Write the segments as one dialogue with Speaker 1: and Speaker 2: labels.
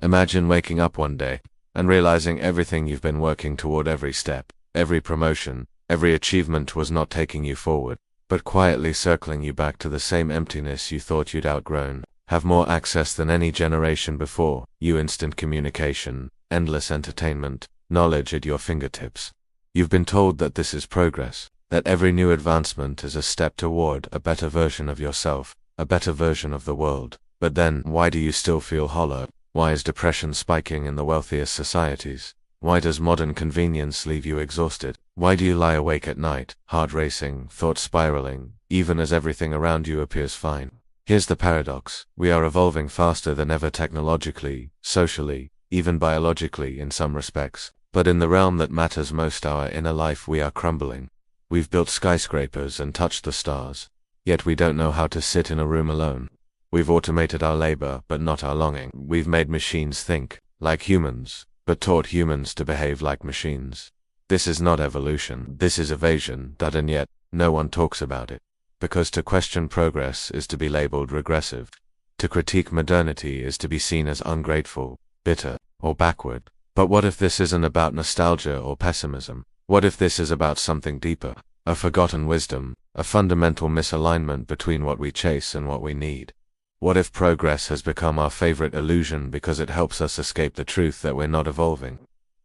Speaker 1: Imagine waking up one day and realizing everything you've been working toward, every step, every promotion, every achievement was not taking you forward, but quietly circling you back to the same emptiness you thought you'd outgrown. Have more access than any generation before, you instant communication, endless entertainment, knowledge at your fingertips. You've been told that this is progress, that every new advancement is a step toward a better version of yourself, a better version of the world. But then, why do you still feel hollow? Why is depression spiking in the wealthiest societies? Why does modern convenience leave you exhausted? Why do you lie awake at night, heart racing, thoughts spiraling, even as everything around you appears fine? Here's the paradox. We are evolving faster than ever technologically, socially, even biologically in some respects. But in the realm that matters most, our inner life, we are crumbling. We've built skyscrapers and touched the stars, yet we don't know how to sit in a room alone. We've automated our labor, but not our longing. We've made machines think like humans, but taught humans to behave like machines. This is not evolution, this is evasion, and yet, no one talks about it. Because to question progress is to be labeled regressive. To critique modernity is to be seen as ungrateful, bitter, or backward. But what if this isn't about nostalgia or pessimism? What if this is about something deeper? A forgotten wisdom, a fundamental misalignment between what we chase and what we need. What if progress has become our favorite illusion because it helps us escape the truth that we're not evolving?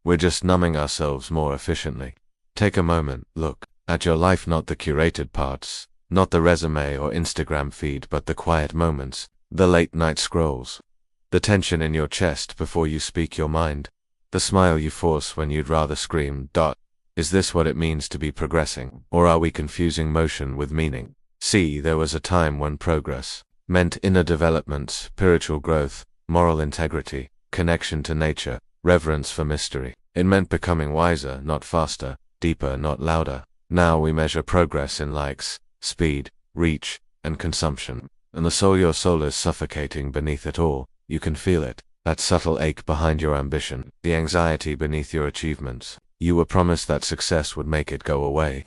Speaker 1: We're just numbing ourselves more efficiently. Take a moment, look at your life, not the curated parts, not the resume or Instagram feed, but the quiet moments, the late night scrolls, the tension in your chest before you speak your mind, the smile you force when you'd rather scream. Is this what it means to be progressing, or are we confusing motion with meaning? See, there was a time when progress meant inner development, spiritual growth, moral integrity, connection to nature, reverence for mystery. It meant becoming wiser, not faster, deeper, not louder. Now we measure progress in likes, speed, reach, and consumption. And your soul is suffocating beneath it all. You can feel it. That subtle ache behind your ambition, the anxiety beneath your achievements. You were promised that success would make it go away,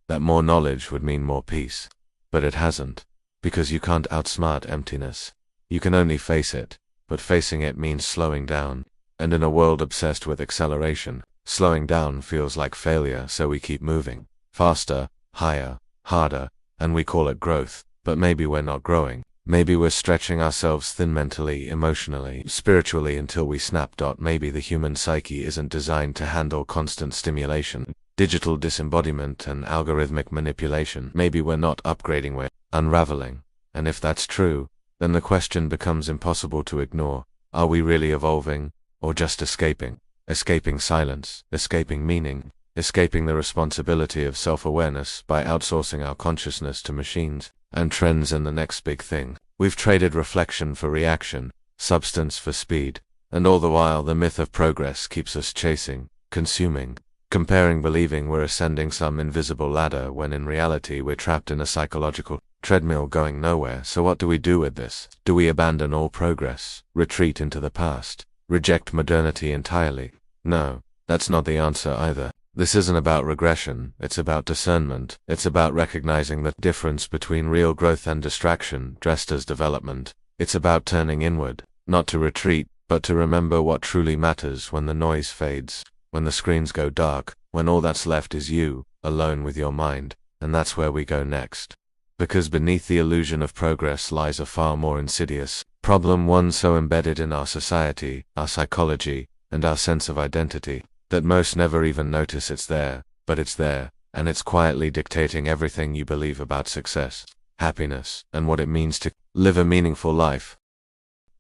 Speaker 1: that more knowledge would mean more peace. But it hasn't. Because you can't outsmart emptiness. You can only face it, but facing it means slowing down. And in a world obsessed with acceleration, slowing down feels like failure, so we keep moving. Faster, higher, harder, and we call it growth. But maybe we're not growing. Maybe we're stretching ourselves thin mentally, emotionally, spiritually until we snap. Maybe the human psyche isn't designed to handle constant stimulation, digital disembodiment, and algorithmic manipulation. Maybe we're not upgrading, we're unraveling. And if that's true, then the question becomes impossible to ignore. Are we really evolving, or just escaping? Escaping silence, escaping meaning, escaping the responsibility of self-awareness by outsourcing our consciousness to machines and trends. And the next big thing, we've traded reflection for reaction, substance for speed, and all the while the myth of progress keeps us chasing, consuming, comparing, believing we're ascending some invisible ladder when in reality we're trapped in a psychological treadmill going nowhere. So what do we do with this? Do we abandon all progress, retreat into the past, reject modernity entirely? No, that's not the answer either. This isn't about regression, it's about discernment. It's about recognizing the difference between real growth and distraction, dressed as development. It's about turning inward, not to retreat, but to remember what truly matters when the noise fades, when the screens go dark, when all that's left is you, alone with your mind. And that's where we go next. Because beneath the illusion of progress lies a far more insidious problem, one so embedded in our society, our psychology, and our sense of identity, that most never even notice it's there. But it's there, and it's quietly dictating everything you believe about success, happiness, and what it means to live a meaningful life.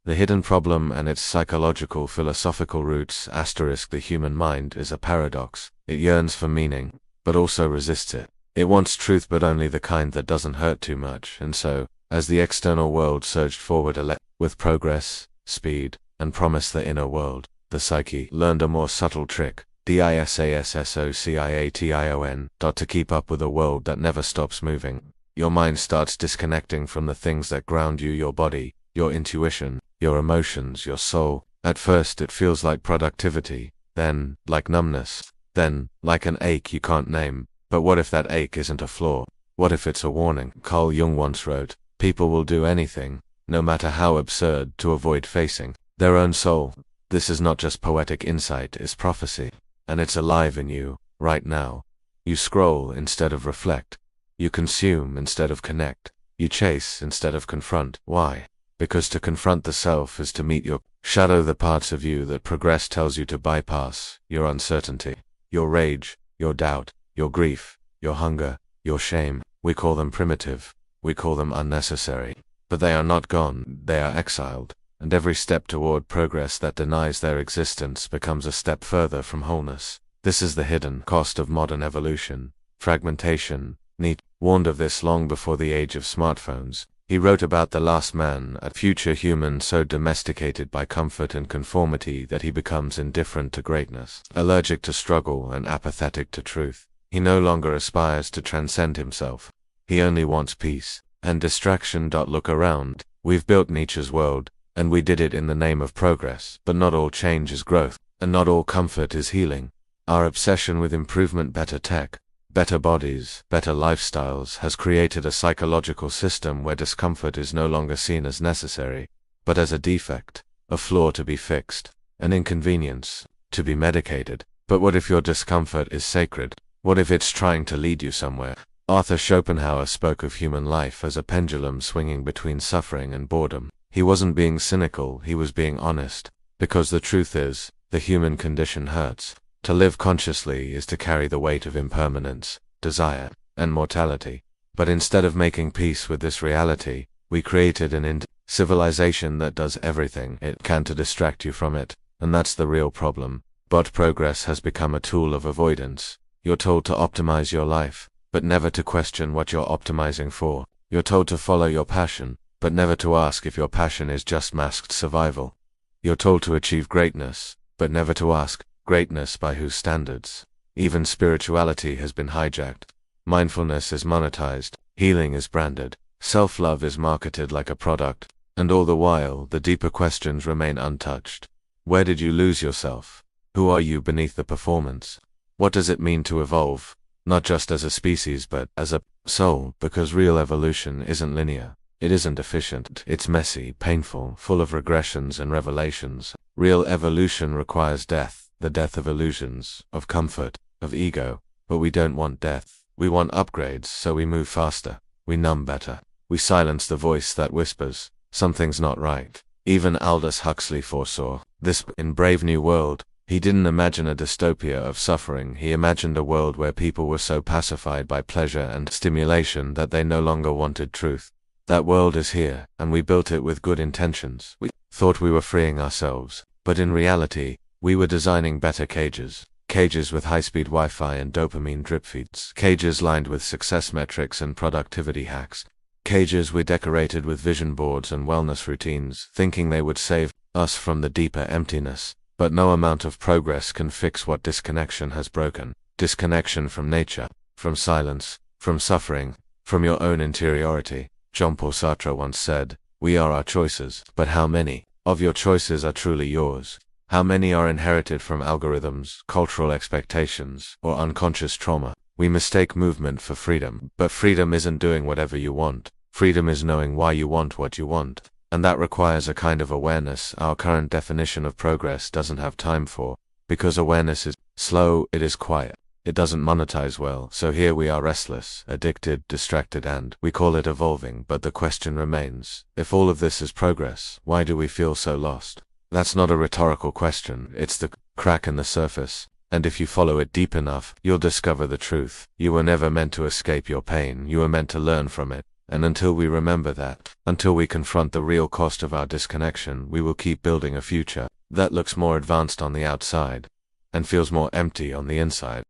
Speaker 1: The hidden problem and its psychological philosophical roots. The human mind is a paradox. It yearns for meaning, but also resists it. It wants truth, but only the kind that doesn't hurt too much. And so, as the external world surged forward with progress, speed, and promise, the inner world, the psyche, learned a more subtle trick. DISASSOCIATION. To keep up with a world that never stops moving, your mind starts disconnecting from the things that ground you, your body, your intuition, your emotions, your soul. At first it feels like productivity, then like numbness, then like an ache you can't name. But what if that ache isn't a flaw? What if it's a warning? Carl Jung once wrote, "People will do anything, no matter how absurd, to avoid facing their own soul." This is not just poetic insight, it's prophecy. And it's alive in you, right now. You scroll instead of reflect. You consume instead of connect. You chase instead of confront. Why? Because to confront the self is to meet your shadow, the parts of you that progress tells you to bypass, your uncertainty, your rage, your doubt, your grief, your hunger, your shame. We call them primitive. We call them unnecessary. But they are not gone, they are exiled. And every step toward progress that denies their existence becomes a step further from wholeness. This is the hidden cost of modern evolution. Fragmentation. Nietzsche warned of this long before the age of smartphones. He wrote about the last man, a future human so domesticated by comfort and conformity that he becomes indifferent to greatness, allergic to struggle and apathetic to truth. He no longer aspires to transcend himself. He only wants peace and distraction. Look around. We've built Nietzsche's world, and we did it in the name of progress. But not all change is growth, and not all comfort is healing. Our obsession with improvement, better tech, better bodies, better lifestyles has created a psychological system where discomfort is no longer seen as necessary, but as a defect, a flaw to be fixed, an inconvenience, to be medicated. But what if your discomfort is sacred? What if it's trying to lead you somewhere? Arthur Schopenhauer spoke of human life as a pendulum swinging between suffering and boredom. He wasn't being cynical, he was being honest. Because the truth is, the human condition hurts. To live consciously is to carry the weight of impermanence, desire, and mortality. But instead of making peace with this reality, we created an civilization that does everything it can to distract you from it. And that's the real problem. But progress has become a tool of avoidance. You're told to optimize your life, but never to question what you're optimizing for. You're told to follow your passion, but never to ask if your passion is just masked survival. You're told to achieve greatness, but never to ask, greatness by whose standards? Even spirituality has been hijacked. Mindfulness is monetized, healing is branded, self-love is marketed like a product, and all the while, the deeper questions remain untouched. Where did you lose yourself? Who are you beneath the performance? What does it mean to evolve? Not just as a species but as a soul, because real evolution isn't linear. It isn't efficient. It's messy, painful, full of regressions and revelations. Real evolution requires death, the death of illusions, of comfort, of ego. But we don't want death. We want upgrades, so we move faster. We numb better. We silence the voice that whispers, something's not right. Even Aldous Huxley foresaw this in Brave New World. He didn't imagine a dystopia of suffering, he imagined a world where people were so pacified by pleasure and stimulation that they no longer wanted truth. That world is here, and we built it with good intentions. We thought we were freeing ourselves, but in reality, we were designing better cages. Cages with high-speed Wi-Fi and dopamine drip feeds. Cages lined with success metrics and productivity hacks. Cages we decorated with vision boards and wellness routines, thinking they would save us from the deeper emptiness. But no amount of progress can fix what disconnection has broken. Disconnection from nature, from silence, from suffering, from your own interiority. Jean-Paul Sartre once said, "We are our choices, but how many of your choices are truly yours? How many are inherited from algorithms, cultural expectations, or unconscious trauma?" We mistake movement for freedom, but freedom isn't doing whatever you want. Freedom is knowing why you want what you want. And that requires a kind of awareness our current definition of progress doesn't have time for. Because awareness is slow, it is quiet. It doesn't monetize well, so here we are restless, addicted, distracted, and we call it evolving. But the question remains, if all of this is progress, why do we feel so lost? That's not a rhetorical question, it's the crack in the surface. And if you follow it deep enough, you'll discover the truth. You were never meant to escape your pain, you were meant to learn from it. And until we remember that, until we confront the real cost of our disconnection, we will keep building a future that looks more advanced on the outside and feels more empty on the inside.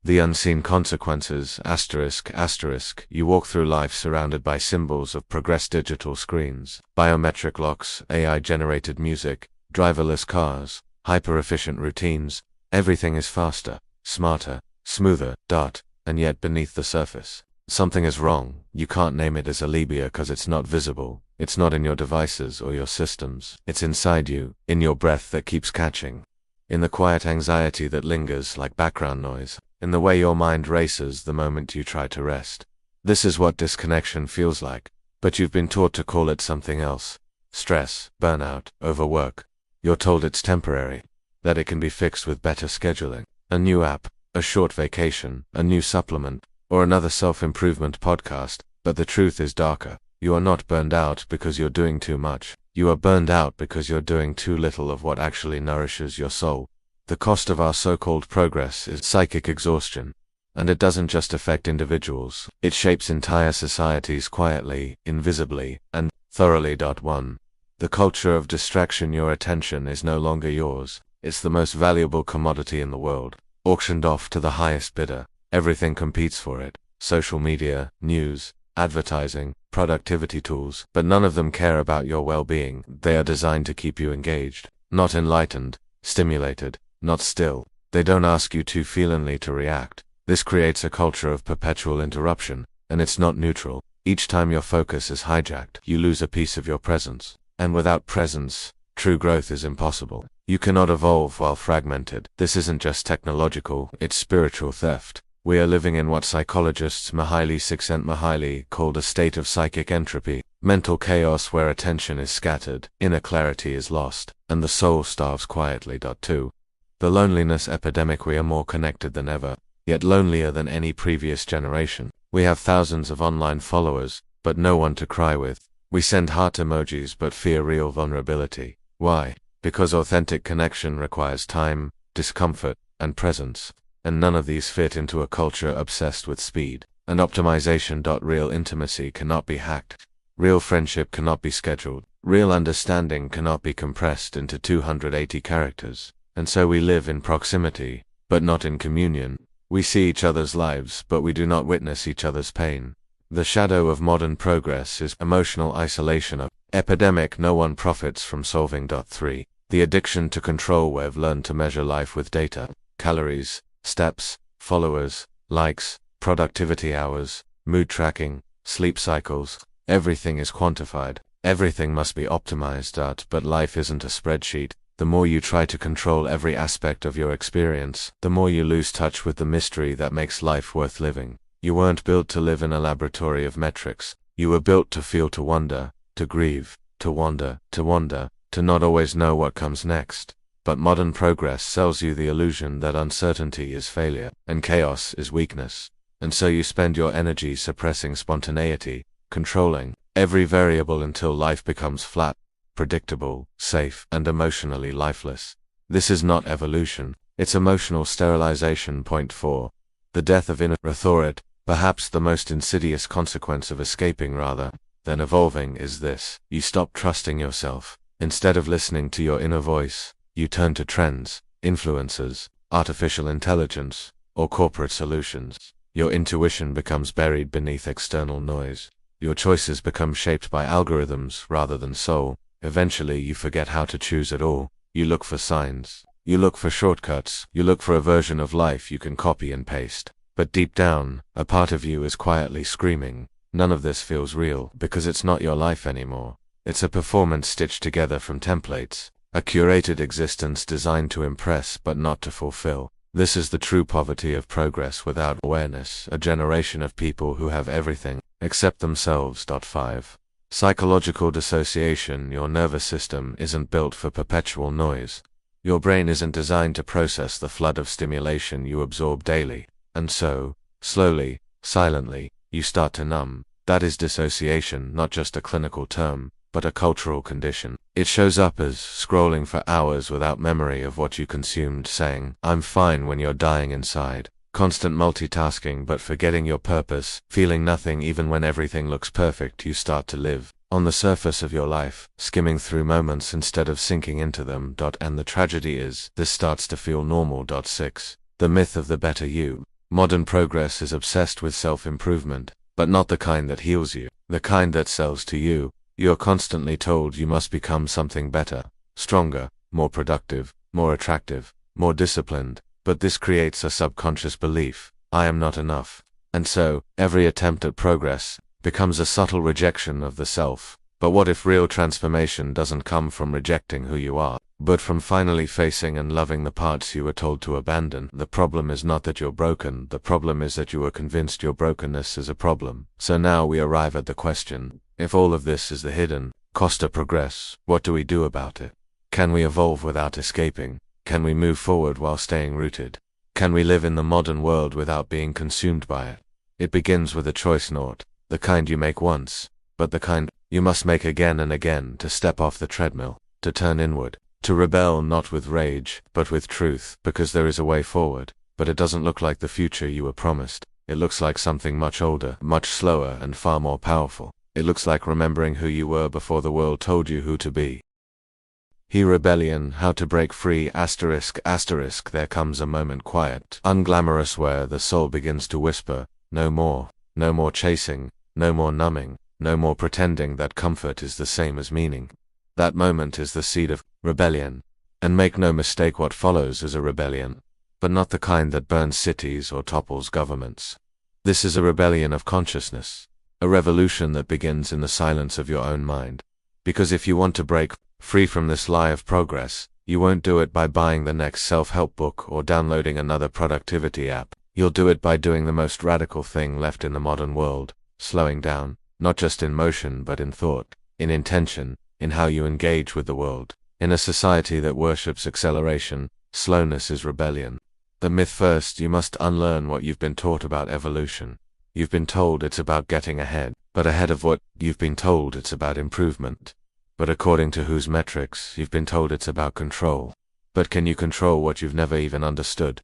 Speaker 1: The unseen consequences, ***, you walk through life surrounded by symbols of progress, digital screens, biometric locks, AI-generated music, driverless cars, hyper-efficient routines. Everything is faster, smarter, smoother, and yet beneath the surface, something is wrong. You can't name it as alibia because it's not visible. It's not in your devices or your systems. It's inside you, in your breath that keeps catching, in the quiet anxiety that lingers like background noise, in the way your mind races the moment you try to rest. This is what disconnection feels like, but you've been taught to call it something else. Stress, burnout, overwork. You're told it's temporary, that it can be fixed with better scheduling, a new app, a short vacation, a new supplement, or another self-improvement podcast, but the truth is darker. You are not burned out because you're doing too much. You are burned out because you're doing too little of what actually nourishes your soul. The cost of our so-called progress is psychic exhaustion. And it doesn't just affect individuals, it shapes entire societies quietly, invisibly, and thoroughly. 1. The culture of distraction. Your attention is no longer yours. It's the most valuable commodity in the world, auctioned off to the highest bidder. Everything competes for it. Social media, news, advertising, productivity tools, but none of them care about your well-being. They are designed to keep you engaged, not enlightened, stimulated, not still. They don't ask you too feelingly to react. This creates a culture of perpetual interruption, and it's not neutral. Each time your focus is hijacked, you lose a piece of your presence. And without presence, true growth is impossible. You cannot evolve while fragmented. This isn't just technological, it's spiritual theft. We are living in what psychologists Mihaly Csikszentmihalyi called a state of psychic entropy, mental chaos where attention is scattered, inner clarity is lost, and the soul starves quietly. 2. The loneliness epidemic. We are more connected than ever, yet lonelier than any previous generation. We have thousands of online followers, but no one to cry with. We send heart emojis but fear real vulnerability. Why? Because authentic connection requires time, discomfort, and presence, and none of these fit into a culture obsessed with speed and optimization. Real intimacy cannot be hacked. Real friendship cannot be scheduled. Real understanding cannot be compressed into 280 characters. And so we live in proximity, but not in communion. We see each other's lives, but we do not witness each other's pain. The shadow of modern progress is emotional isolation. Of epidemic. No one profits from solving. 3. The addiction to control. We've learned to measure life with data, calories, steps, followers, likes, productivity hours, mood tracking, sleep cycles. Everything is quantified. Everything must be optimized. But life isn't a spreadsheet. The more you try to control every aspect of your experience, the more you lose touch with the mystery that makes life worth living. You weren't built to live in a laboratory of metrics. You were built to feel, to wonder, to grieve, to wander, to not always know what comes next. But modern progress sells you the illusion that uncertainty is failure, and chaos is weakness. And so you spend your energy suppressing spontaneity, controlling every variable until life becomes flat, predictable, safe, and emotionally lifeless. This is not evolution, it's emotional sterilization. 4. The death of inner authority. Perhaps the most insidious consequence of escaping rather than evolving is this: you stop trusting yourself. Instead of listening to your inner voice, you turn to trends, influencers, artificial intelligence, or corporate solutions. Your intuition becomes buried beneath external noise. Your choices become shaped by algorithms rather than soul. Eventually you forget how to choose at all. You look for signs. You look for shortcuts. You look for a version of life you can copy and paste. But deep down, a part of you is quietly screaming, none of this feels real, because it's not your life anymore. It's a performance stitched together from templates, a curated existence designed to impress but not to fulfill. This is the true poverty of progress without awareness, a generation of people who have everything except themselves. 5. Psychological dissociation. Your nervous system isn't built for perpetual noise. Your brain isn't designed to process the flood of stimulation you absorb daily. And so, slowly, silently, you start to numb. That is dissociation, not just a clinical term, but a cultural condition. It shows up as scrolling for hours without memory of what you consumed, saying, "I'm fine," when you're dying inside. Constant multitasking but forgetting your purpose, feeling nothing even when everything looks perfect. You start to live on the surface of your life, skimming through moments instead of sinking into them. And the tragedy is, this starts to feel normal. 6. The myth of the better you. Modern progress is obsessed with self-improvement, but not the kind that heals you, the kind that sells to you. You're constantly told you must become something better, stronger, more productive, more attractive, more disciplined. But this creates a subconscious belief, I am not enough. And so, every attempt at progress becomes a subtle rejection of the self. But what if real transformation doesn't come from rejecting who you are, but from finally facing and loving the parts you were told to abandon? The problem is not that you're broken, the problem is that you were convinced your brokenness is a problem. So now we arrive at the question, if all of this is the hidden cost of progress, what do we do about it? Can we evolve without escaping? Can we move forward while staying rooted? Can we live in the modern world without being consumed by it? It begins with a choice, not the kind you make once, but the kind you must make again and again, to step off the treadmill, to turn inward, to rebel not with rage, but with truth, because there is a way forward, but it doesn't look like the future you were promised. It looks like something much older, much slower, and far more powerful. It looks like remembering who you were before the world told you who to be. Rebellion, how to break free, ***, there comes a moment quiet, unglamorous, where the soul begins to whisper, no more chasing, no more numbing, no more pretending that comfort is the same as meaning. That moment is the seed of rebellion. And make no mistake, what follows is a rebellion, but not the kind that burns cities or topples governments. This is a rebellion of consciousness, a revolution that begins in the silence of your own mind. Because if you want to break free from this lie of progress, you won't do it by buying the next self-help book or downloading another productivity app. You'll do it by doing the most radical thing left in the modern world, slowing down, not just in motion but in thought, in intention, in how you engage with the world. In a society that worships acceleration, slowness is rebellion. The myth first, you must unlearn what you've been taught about evolution. You've been told it's about getting ahead, but ahead of what? You've been told it's about improvement. But according to whose metrics? You've been told it's about control. But can you control what you've never even understood?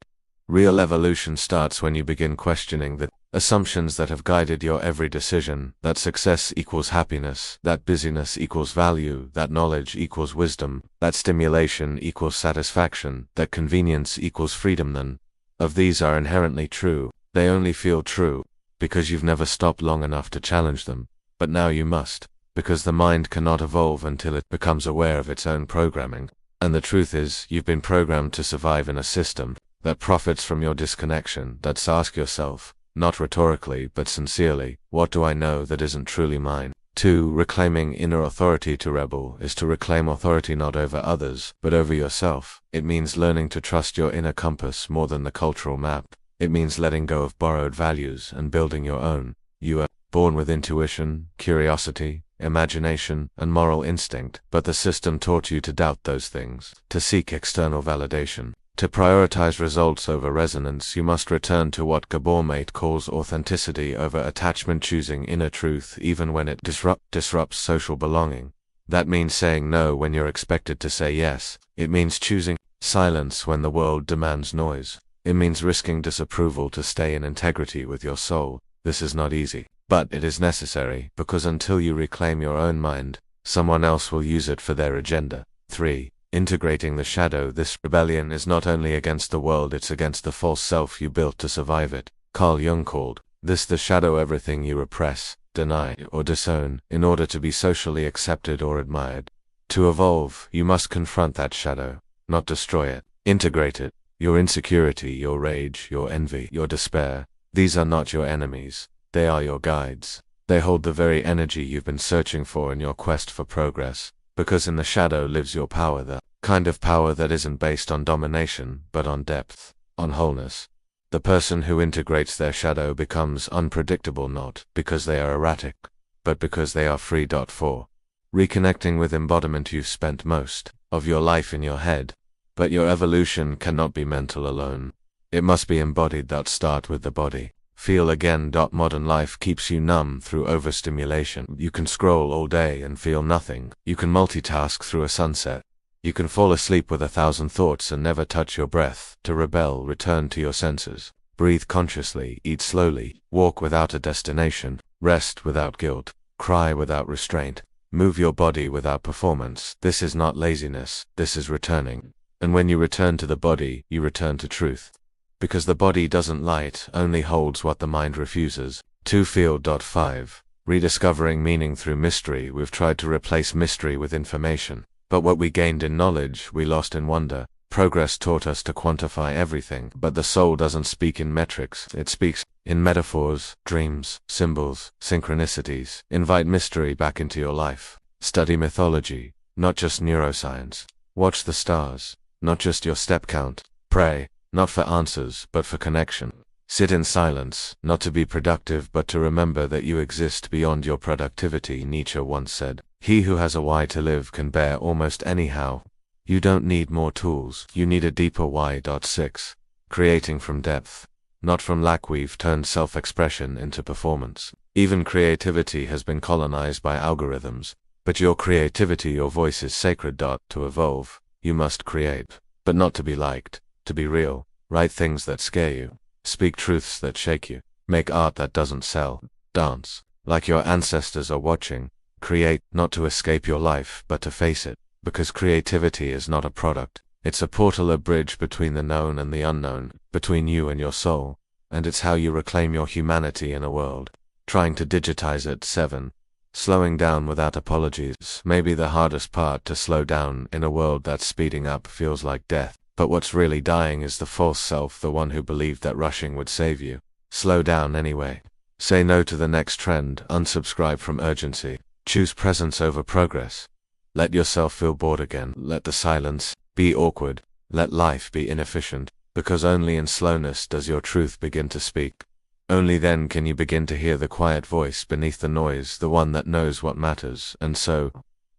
Speaker 1: Real evolution starts when you begin questioning the assumptions that have guided your every decision, that success equals happiness, that busyness equals value, that knowledge equals wisdom, that stimulation equals satisfaction, that convenience equals freedom. None of these are inherently true. They only feel true because you've never stopped long enough to challenge them. But now you must, because the mind cannot evolve until it becomes aware of its own programming. And the truth is, you've been programmed to survive in a system that profits from your disconnection. That's ask yourself, not rhetorically but sincerely, what do I know that isn't truly mine? 2. Reclaiming inner authority. To rebel is to reclaim authority not over others, but over yourself. It means learning to trust your inner compass more than the cultural map. It means letting go of borrowed values and building your own. You are born with intuition, curiosity, imagination, and moral instinct, but the system taught you to doubt those things, to seek external validation. To prioritize results over resonance, you must return to what Gabor Mate calls authenticity over attachment, choosing inner truth even when it disrupts social belonging. That means saying no when you're expected to say yes. It means choosing silence when the world demands noise. It means risking disapproval to stay in integrity with your soul. This is not easy, but it is necessary, because until you reclaim your own mind, someone else will use it for their agenda. 3. Integrating the shadow. This rebellion is not only against the world, it's against the false self you built to survive it. Carl Jung called this the shadow, everything you repress, deny, or disown in order to be socially accepted or admired. To evolve, you must confront that shadow, not destroy it. Integrate it. Your insecurity, your rage, your envy, your despair, these are not your enemies. They are your guides. They hold the very energy you've been searching for in your quest for progress. Because in the shadow lives your power, the kind of power that isn't based on domination, but on depth, on wholeness. The person who integrates their shadow becomes unpredictable, not because they are erratic, but because they are free. 4. Reconnecting with embodiment. You've spent most of your life in your head, but your evolution cannot be mental alone. It must be embodied. Start with the body. Feel again. Modern life keeps you numb through overstimulation. You can scroll all day and feel nothing. You can multitask through a sunset. You can fall asleep with 1,000 thoughts and never touch your breath. To rebel, return to your senses. Breathe consciously, eat slowly, walk without a destination, rest without guilt, cry without restraint, move your body without performance. This is not laziness, this is returning. And when you return to the body, you return to truth. Because the body doesn't lie, it only holds what the mind refuses. 2. Field. 5. Rediscovering meaning through mystery. We've tried to replace mystery with information, but what we gained in knowledge, we lost in wonder. Progress taught us to quantify everything, but the soul doesn't speak in metrics, it speaks in metaphors, dreams, symbols, synchronicities. Invite mystery back into your life. Study mythology, not just neuroscience. Watch the stars, not just your step count. Pray, not for answers, but for connection. Sit in silence, not to be productive but to remember that you exist beyond your productivity. Nietzsche once said, "He who has a why to live can bear almost anyhow." You don't need more tools, you need a deeper why. 6. Creating from depth. Not from lack. We've turned self-expression into performance. Even creativity has been colonized by algorithms. But your creativity, your voice is sacred. To evolve, you must create. But not to be liked, to be real. Write things that scare you. Speak truths that shake you. Make art that doesn't sell. Dance like your ancestors are watching. Create, not to escape your life, but to face it. Because creativity is not a product. It's a portal, a bridge between the known and the unknown, between you and your soul. And it's how you reclaim your humanity in a world trying to digitize it. 7. Slowing down without apologies. Maybe the hardest part, to slow down in a world that's speeding up feels like death. But what's really dying is the false self, the one who believed that rushing would save you. Slow down anyway. Say no to the next trend, unsubscribe from urgency. Choose presence over progress. Let yourself feel bored again. Let the silence be awkward. Let life be inefficient. Because only in slowness does your truth begin to speak. Only then can you begin to hear the quiet voice beneath the noise, the one that knows what matters. And so,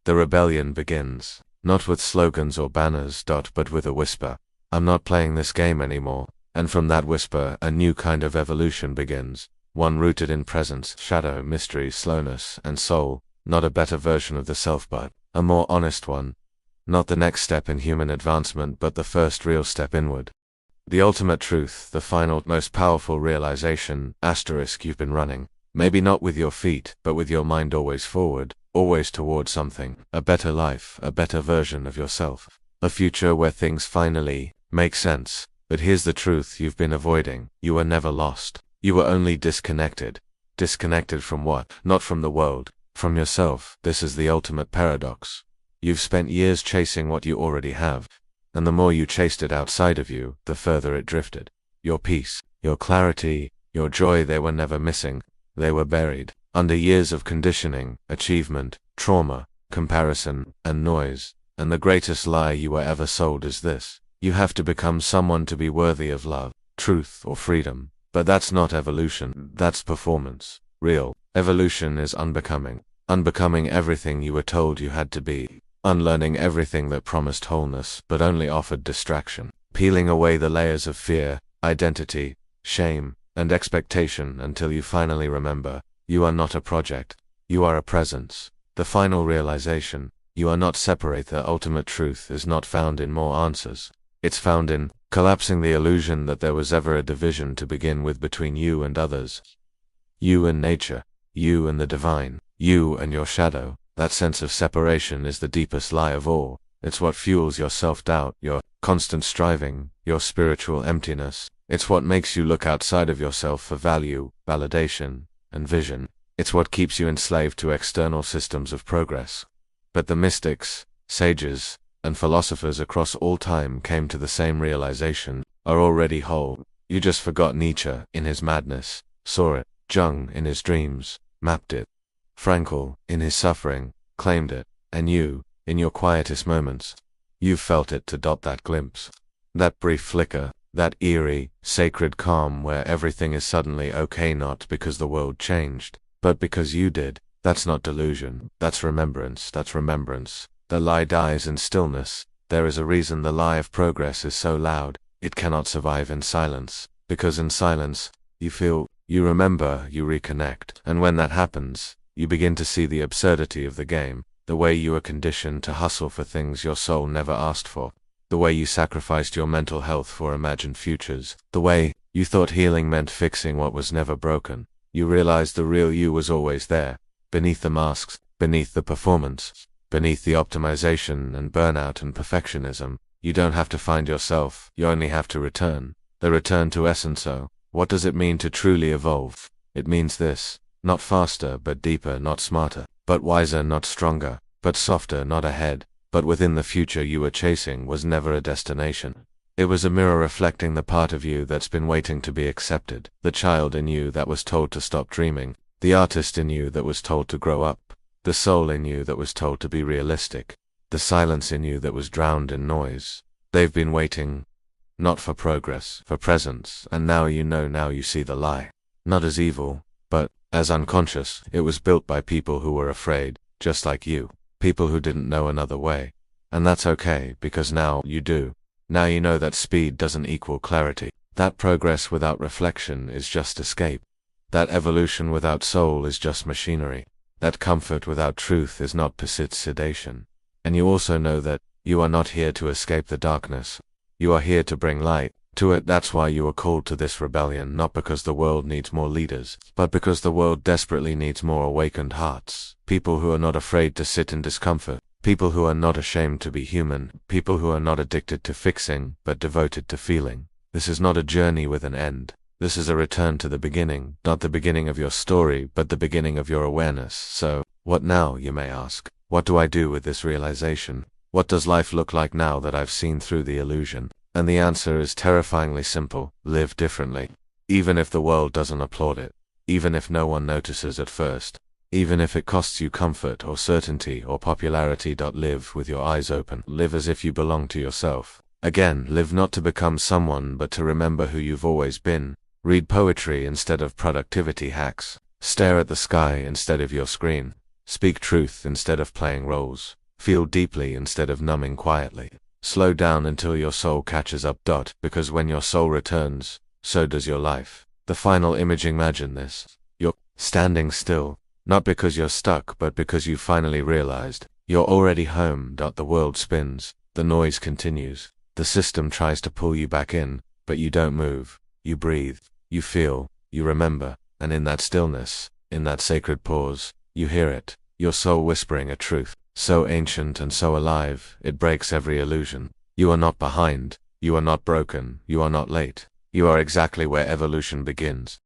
Speaker 1: the rebellion begins. Not with slogans or banners, but with a whisper. I'm not playing this game anymore. And from that whisper, a new kind of evolution begins. One rooted in presence, shadow, mystery, slowness, and soul. Not a better version of the self, but a more honest one. Not the next step in human advancement, but the first real step inward. The ultimate truth, the final, most powerful realization, asterisk. You've been running. Maybe not with your feet, but with your mind, always forward, always toward something. A better life, a better version of yourself. A future where things finally make sense. But here's the truth you've been avoiding. You were never lost. You were only disconnected. Disconnected from what? Not from the world. From yourself. This is the ultimate paradox. You've spent years chasing what you already have. And the more you chased it outside of you, the further it drifted. Your peace, your clarity, your joy, they were never missing. They were buried under years of conditioning, achievement, trauma, comparison, and noise. And the greatest lie you were ever sold is this. You have to become someone to be worthy of love, truth, or freedom. But that's not evolution, that's performance. Real evolution is unbecoming. Unbecoming everything you were told you had to be. Unlearning everything that promised wholeness, but only offered distraction. Peeling away the layers of fear, identity, shame, and expectation until you finally remember, you are not a project. You are a presence. The final realization, you are not separate. The ultimate truth is not found in more answers. It's found in collapsing the illusion that there was ever a division to begin with between you and others. You and nature, you and the divine, you and your shadow. That sense of separation is the deepest lie of all. It's what fuels your self-doubt, your constant striving, your spiritual emptiness. It's what makes you look outside of yourself for value, validation, and vision. It's what keeps you enslaved to external systems of progress. But the mystics, sages, and philosophers across all time came to the same realization, are already whole. You just forgot. Nietzsche, in his madness, saw it. Jung, in his dreams, mapped it. Frankl, in his suffering, claimed it. And you, in your quietest moments, you've felt it. That glimpse. That brief flicker, that eerie, sacred calm where everything is suddenly okay, not because the world changed, but because you did. That's not delusion, that's remembrance, The lie dies in stillness. There is a reason the lie of progress is so loud. It cannot survive in silence, because in silence, you feel, you remember, you reconnect. And when that happens, you begin to see the absurdity of the game, the way you were conditioned to hustle for things your soul never asked for, the way you sacrificed your mental health for imagined futures, the way you thought healing meant fixing what was never broken. You realized the real you was always there, beneath the masks, beneath the performance, beneath the optimization and burnout and perfectionism. You don't have to find yourself, you only have to return. The return to essence. So, what does it mean to truly evolve? It means this: not faster but deeper, not smarter, but wiser, not stronger, but softer, not ahead, but within. The future you were chasing was never a destination. It was a mirror reflecting the part of you that's been waiting to be accepted, the child in you that was told to stop dreaming, the artist in you that was told to grow up, the soul in you that was told to be realistic, the silence in you that was drowned in noise. They've been waiting, not for progress, for presence, and now you know, now you see the lie. Not as evil, but as unconscious. It was built by people who were afraid, just like you, people who didn't know another way. And that's okay, because now you do. Now you know that speed doesn't equal clarity. That progress without reflection is just escape. That evolution without soul is just machinery. That comfort without truth is not sedation. And you also know that you are not here to escape the darkness. You are here to bring light to it. That's why you are called to this rebellion, not because the world needs more leaders, but because the world desperately needs more awakened hearts. People who are not afraid to sit in discomfort. People who are not ashamed to be human. People who are not addicted to fixing, but devoted to feeling. This is not a journey with an end. This is a return to the beginning, not the beginning of your story, but the beginning of your awareness. So, what now, you may ask? What do I do with this realization? What does life look like now that I've seen through the illusion? And the answer is terrifyingly simple: live differently. Even if the world doesn't applaud it. Even if no one notices at first. Even if it costs you comfort or certainty or popularity. Live with your eyes open. Live as if you belong to yourself. Again, live not to become someone, but to remember who you've always been. Read poetry instead of productivity hacks. Stare at the sky instead of your screen. Speak truth instead of playing roles. Feel deeply instead of numbing quietly. Slow down until your soul catches up. Because when your soul returns, so does your life. The final image, imagine this. You're standing still, not because you're stuck, but because you finally realized you're already home. The world spins. The noise continues. The system tries to pull you back in, but you don't move. You breathe. You feel. You remember. And in that stillness, in that sacred pause, you hear it. Your soul whispering a truth. So ancient and so alive, it breaks every illusion. You are not behind. You are not broken. You are not late. You are exactly where evolution begins.